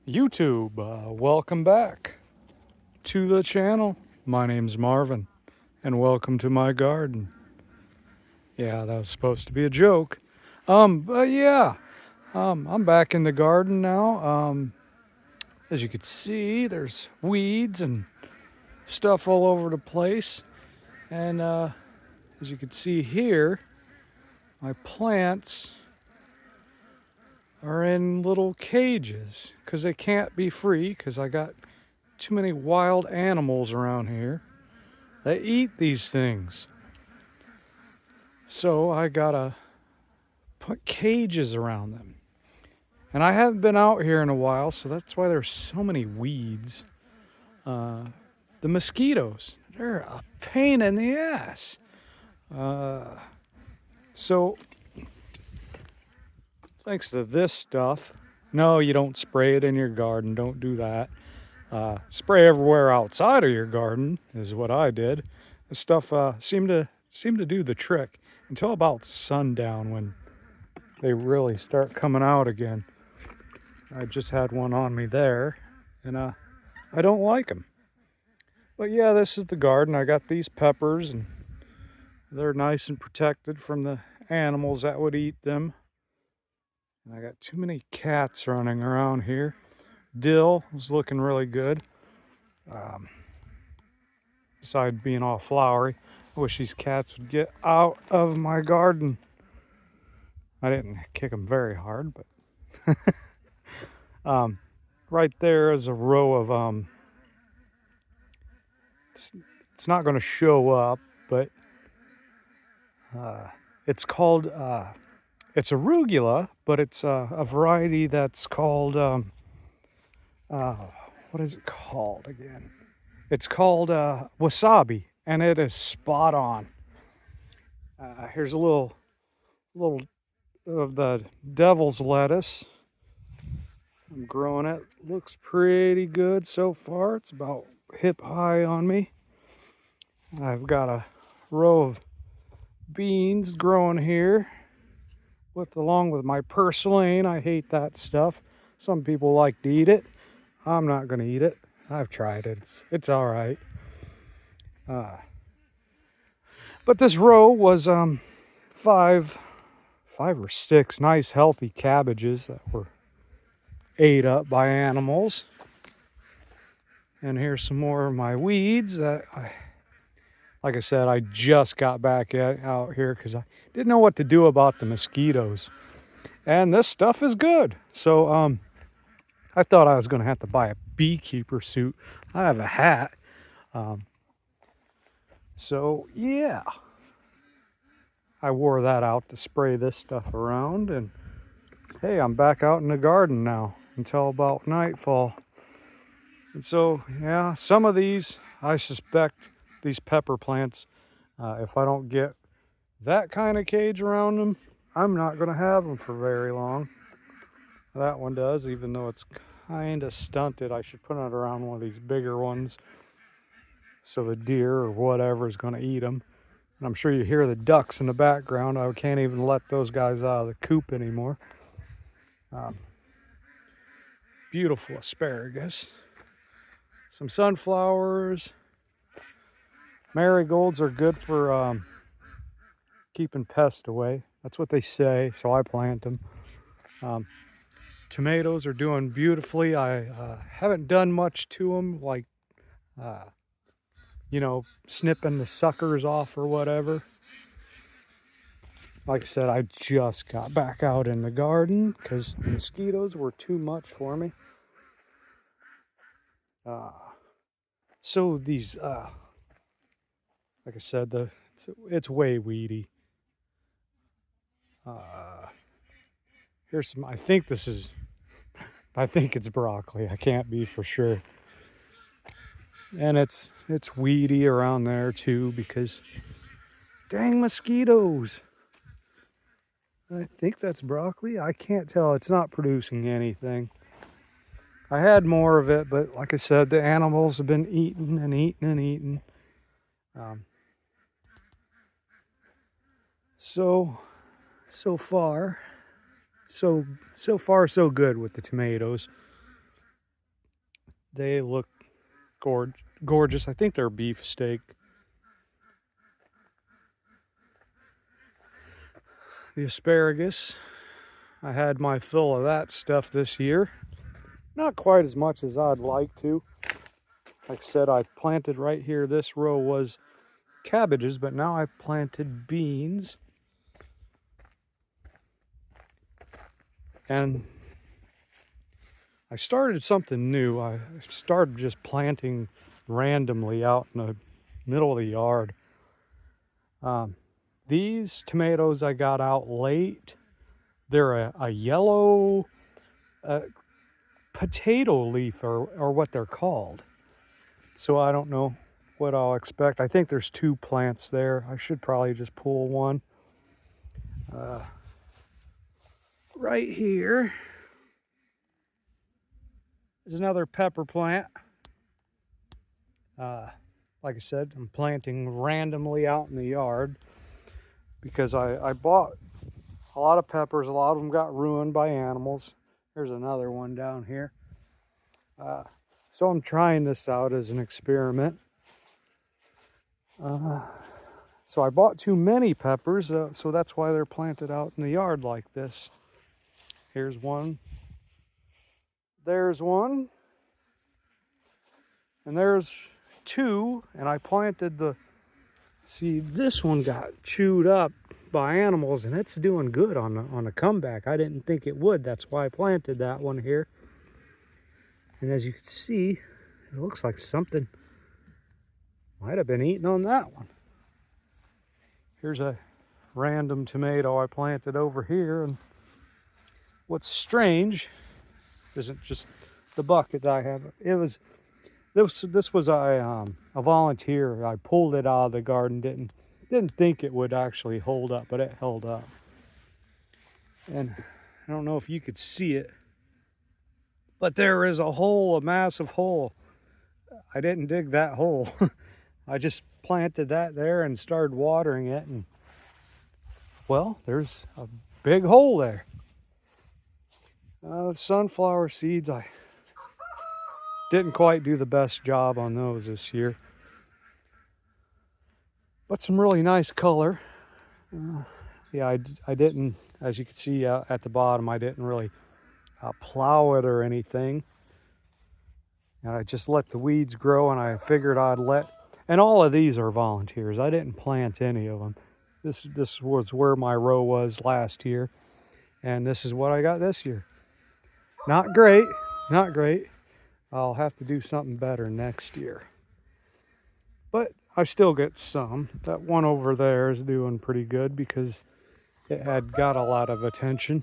YouTube, welcome back to the channel. My name's Marvin, and welcome to my garden. Yeah, that was supposed to be a joke. But yeah, I'm back in the garden now. As you can see, there's weeds and stuff all over the place. And as you can see here, my plants are in little cages because they can't be free because I got too many wild animals around here that eat these things. So I gotta put cages around them. And I haven't been out here in a while, so that's why there's so many weeds. The mosquitoes, they're a pain in the ass. So thanks to this stuff, no, you don't spray it in your garden. Don't do that. Spray everywhere outside of your garden is what I did. This stuff seemed to do the trick until about sundown when they really start coming out again. I just had one on me there, and I don't like them. But yeah, this is the garden. I got these peppers, and they're nice and protected from the animals that would eat them. And I got too many cats running around here. Dill is looking really good. Besides being all flowery, I wish these cats would get out of my garden. I didn't kick them very hard, but right there is a row of it's not going to show up, but it's called it's arugula, but it's a variety that's called what is it called again? It's called wasabi, and it is spot on. Here's a little of the devil's lettuce. I'm growing it. Looks pretty good so far. It's about hip high on me. I've got a row of beans growing here along with my purslane. I hate that stuff. Some people like to eat it. I'm not going to eat it. I've tried it. It's all right. But this row was five or six nice healthy cabbages that were ate up by animals. And here's some more of my weeds that like I said, I just got back out here because I didn't know what to do about the mosquitoes. And this stuff is good. So I thought I was going to have to buy a beekeeper suit. I have a hat. So yeah, I wore that out to spray this stuff around. And hey, I'm back out in the garden now until about nightfall. And so, yeah, some of these, I suspect these pepper plants, if I don't get that kind of cage around them, I'm not going to have them for very long. That one does, even though it's kind of stunted. I should put it around one of these bigger ones so the deer or whatever is going to eat them. And I'm sure you hear the ducks in the background. I can't even let those guys out of the coop anymore. Beautiful asparagus. Some sunflowers. Marigolds are good for keeping pests away. That's what they say, so I plant them. Tomatoes are doing beautifully. I haven't done much to them, like, snipping the suckers off or whatever. Like I said, I just got back out in the garden because the mosquitoes were too much for me. So these, like I said, it's way weedy. Here's some, I think it's broccoli. I can't be for sure. And it's weedy around there too because dang mosquitoes. I think that's broccoli. I can't tell. It's not producing anything. I had more of it, but like I said, the animals have been eating and eating and eating. So far, so good with the tomatoes. They look gorgeous. I think they're beefsteak. The asparagus, I had my fill of that stuff this year. Not quite as much as I'd like to. Like I said, I planted right here. This row was cabbages, but now I planted beans. And I started something new. I started just planting randomly out in the middle of the yard. These tomatoes I got out late. They're a yellow potato leaf, or what they're called. So I don't know what I'll expect. I think there's 2 plants there. I should probably just pull one. Right here is another pepper plant. Like I said, I'm planting randomly out in the yard because I bought a lot of peppers. A lot of them got ruined by animals. There's another one down here. So I'm trying this out as an experiment. So I bought too many peppers, so that's why they're planted out in the yard like this. Here's one. There's one. And there's 2. And I planted see, this one got chewed up by animals, and it's doing good on the comeback. I didn't think it would. That's why I planted that one here. And as you can see, it looks like something might have been eating on that one. Here's a random tomato I planted over here, and what's strange isn't just the bucket I have. This was a volunteer. I pulled it out of the garden. Didn't think it would actually hold up, but it held up. And I don't know if you could see it, but there is a hole, a massive hole. I didn't dig that hole. I just planted that there and started watering it, and well, there's a big hole there. The sunflower seeds, I didn't quite do the best job on those this year, but some really nice color. Yeah, I didn't, as you can see at the bottom, I didn't really plow it or anything. And I just let the weeds grow, and I figured and all of these are volunteers. I didn't plant any of them. This was where my row was last year, and this is what I got this year. Not great, not great. I'll have to do something better next year. But I still get some. That one over there is doing pretty good because it had got a lot of attention.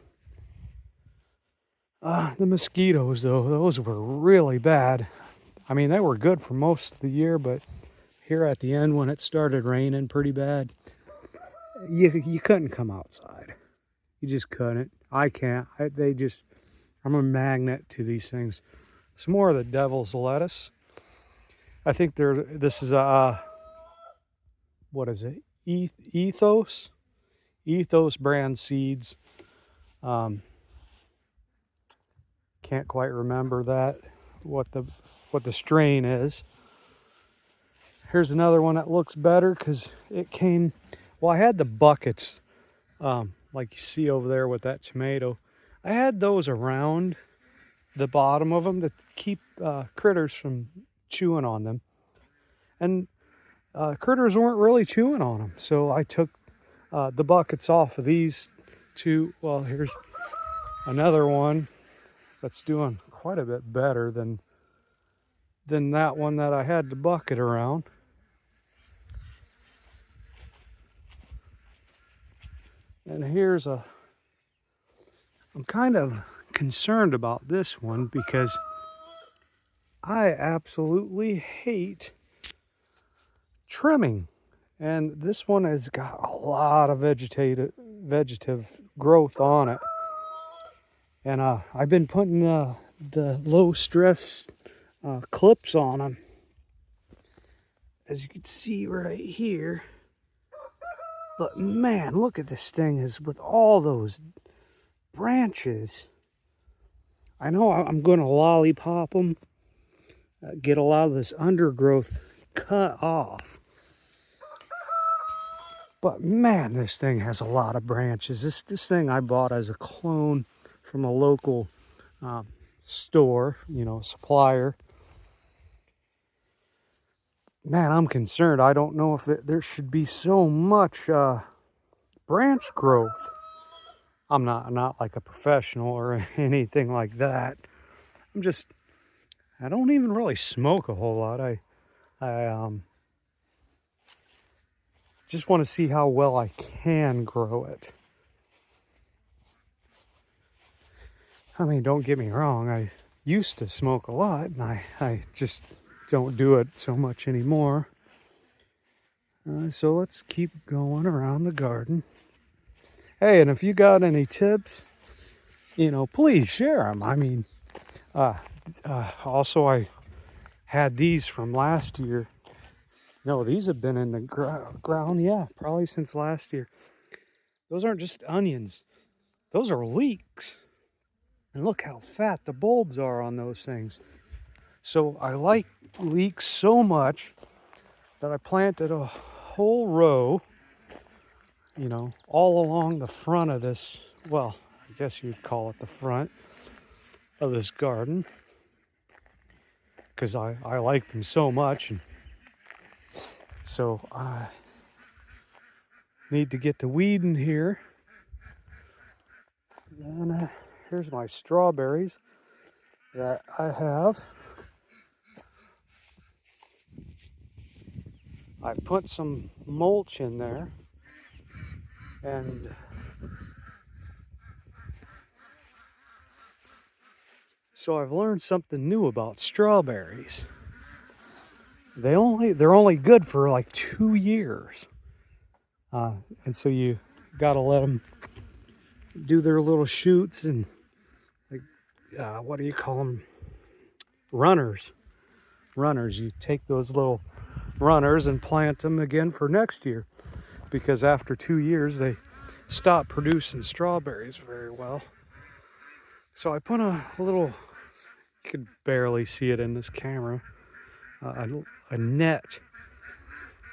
The mosquitoes, though, those were really bad. I mean, they were good for most of the year, but here at the end when it started raining pretty bad, you couldn't come outside. You just couldn't. I can't. I'm a magnet to these things. Some more of the devil's lettuce. I think this is what is it? Ethos brand seeds. Can't quite remember what the strain is. Here's another one that looks better because it came. Well, I had the buckets, like you see over there with that tomato. I had those around the bottom of them to keep critters from chewing on them. And critters weren't really chewing on them. So I took the buckets off of these 2. Well, here's another one that's doing quite a bit better than that one that I had the bucket around. And I'm kind of concerned about this one because I absolutely hate trimming. And this one has got a lot of vegetative growth on it. And I've been putting the low stress clips on them. As you can see right here. But man, look at this thing is with all those branches. I know I'm going to lollipop them, get a lot of this undergrowth cut off. But man, this thing has a lot of branches. This thing I bought as a clone from a local store, supplier. Man, I'm concerned. I don't know if there should be so much branch growth. I'm not like a professional or anything like that. I don't even really smoke a whole lot. I just want to see how well I can grow it. I mean, don't get me wrong. I used to smoke a lot, and I just don't do it so much anymore. So let's keep going around the garden. Hey, and if you got any tips, please share them. I mean, also I had these from last year. No, these have been in the ground, yeah, probably since last year. Those aren't just onions. Those are leeks. And look how fat the bulbs are on those things. So I like leeks so much that I planted a whole row, all along the front of this, well, I guess you'd call it the front of this garden, because I like them so much. And so I need to get the weed in here. And here's my strawberries that I have. I put some mulch in there, and so I've learned something new about strawberries. They're only good for like 2 years, and so you gotta let them do their little shoots and what do you call them? Runners. You take those little runners and plant them again for next year, because after 2 years they stop producing strawberries very well. So I put a little, you could barely see it in this camera, a net.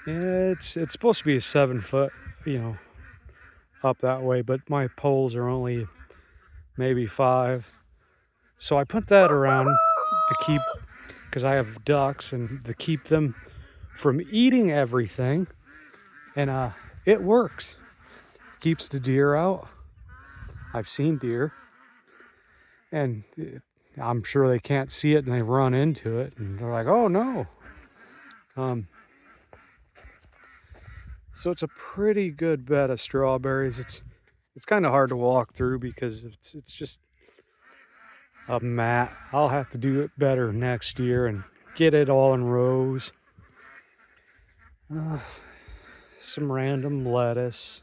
It's supposed to be a 7 foot, up that way, but my poles are only maybe 5. So I put that around to keep, because I have ducks, and to keep them from eating everything. And it works. Keeps the deer out. I've seen deer, and I'm sure they can't see it, and they run into it, and they're like, oh no. So it's a pretty good bed of strawberries. It's kind of hard to walk through because it's just a mat. I'll have to do it better next year and get it all in rows. Some random lettuce,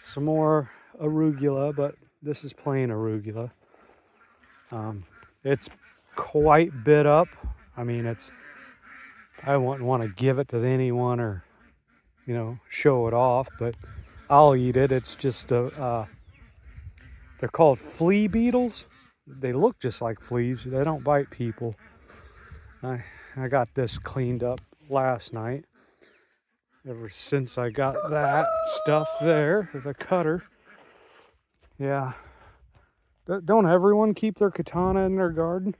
some more arugula, but this is plain arugula. It's quite bit up. I mean, I wouldn't want to give it to anyone or show it off, but I'll eat it. It's just they're called flea beetles. They look just like fleas. They don't bite people. I got this cleaned up last night. Ever since I got that stuff there, the cutter. Yeah. Don't everyone keep their katana in their garden?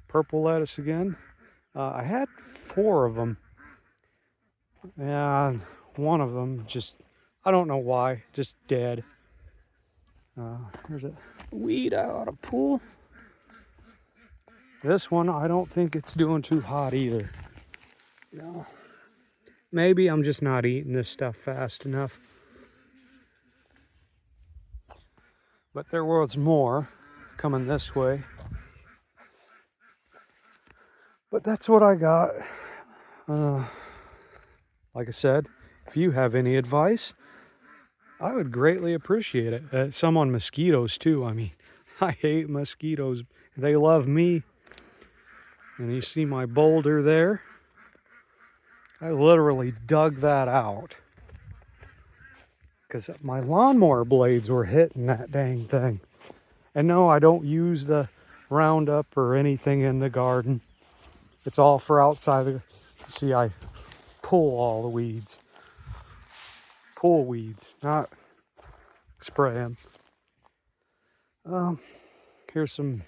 Purple lettuce again. I had 4 of them. Yeah, one of them just, I don't know why, just dead. There's a weed I ought to pull. This one, I don't think it's doing too hot either. Maybe I'm just not eating this stuff fast enough. But there was more coming this way. But that's what I got. Like I said, if you have any advice, I would greatly appreciate it. Some on mosquitoes too. I mean, I hate mosquitoes. They love me. And you see my boulder there? I literally dug that out because my lawnmower blades were hitting that dang thing. And no, I don't use the Roundup or anything in the garden. It's all for outside. See, I pull all the weeds. Pull weeds, not spray them. Here's some,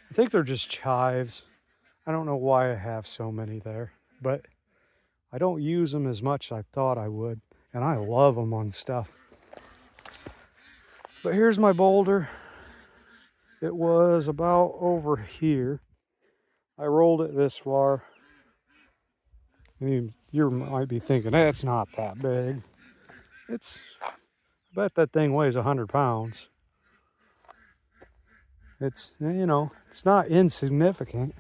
I think they're just chives. I don't know why I have so many there, but I don't use them as much as I thought I would. And I love them on stuff. But here's my boulder. It was about over here. I rolled it this far. And you might be thinking, hey, it's not that big. I bet that thing weighs 100 pounds. It's, it's not insignificant.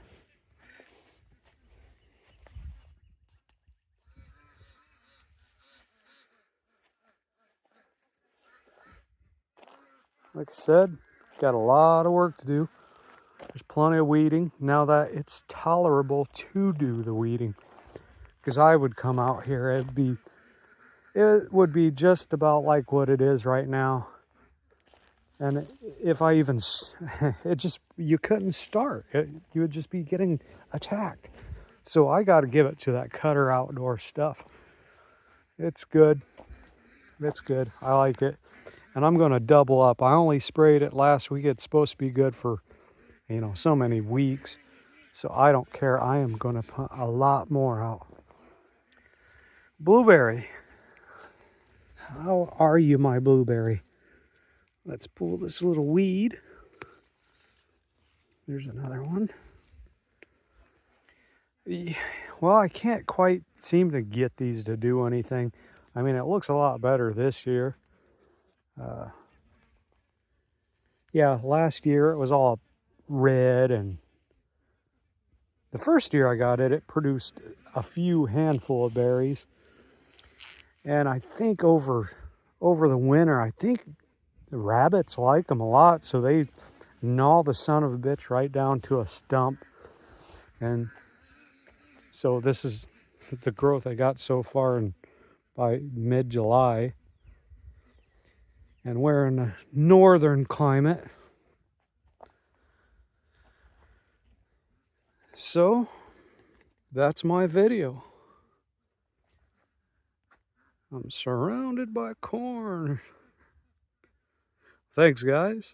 Like I said, got a lot of work to do. There's plenty of weeding now that it's tolerable to do the weeding. Because I would come out here, it would be just about like what it is right now. And if I even, you couldn't start. You would just be getting attacked. So I got to give it to that Cutter Outdoor stuff. It's good. It's good. I like it. And I'm going to double up. I only sprayed it last week. It's supposed to be good for, so many weeks. So I don't care. I am going to put a lot more out. Blueberry. How are you, my blueberry? Let's pull this little weed. There's another one. Well, I can't quite seem to get these to do anything. I mean, it looks a lot better this year. Yeah, last year it was all red, and the first year I got it, it produced a few handful of berries. And I think over the winter, I think the rabbits like them a lot, so they gnaw the son of a bitch right down to a stump. And so this is the growth I got so far, and by mid-July. And we're in a northern climate. So that's my video. I'm surrounded by corn. Thanks, guys.